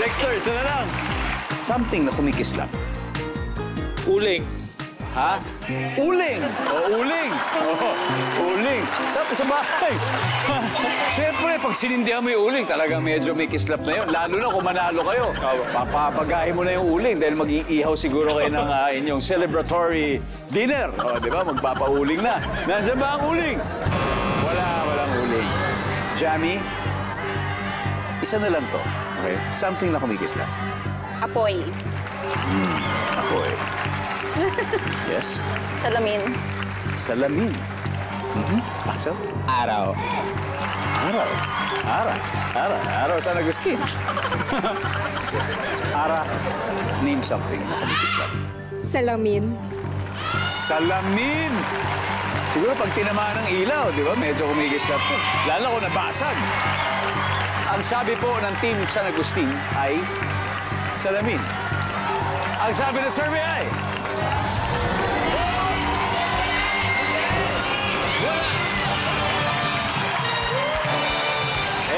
Dexter, isa na lang. Something na kumikislap. Uling. Ha? Uling! Uling! Uling! Sa bahay! Siyempre, pag sinindihan mo yung uling, talagang medyo may kislap na yun. Lalo na kung manalo kayo. Papapagahin mo na yung uling dahil mag-iihaw siguro kayo ng inyong celebratory dinner. Di ba? Magpapauling na. Nandiyan ba ang uling? Walang uling. Jamie, isa na lang to. Okay? Something na kumikislap. Apoy. Apoy. Yes? Salamin. Salamin. Axel? Araw. Araw, San Agustin. Ara, name something na kumikislap. Salamin. Salamin! Siguro pag tinamaan ng ilaw, di ba? Medyo kumikislap po. Lalo kung nabasag. Ang sabi po ng Team San Agustin ay salamin. Ang sabi ng survey ay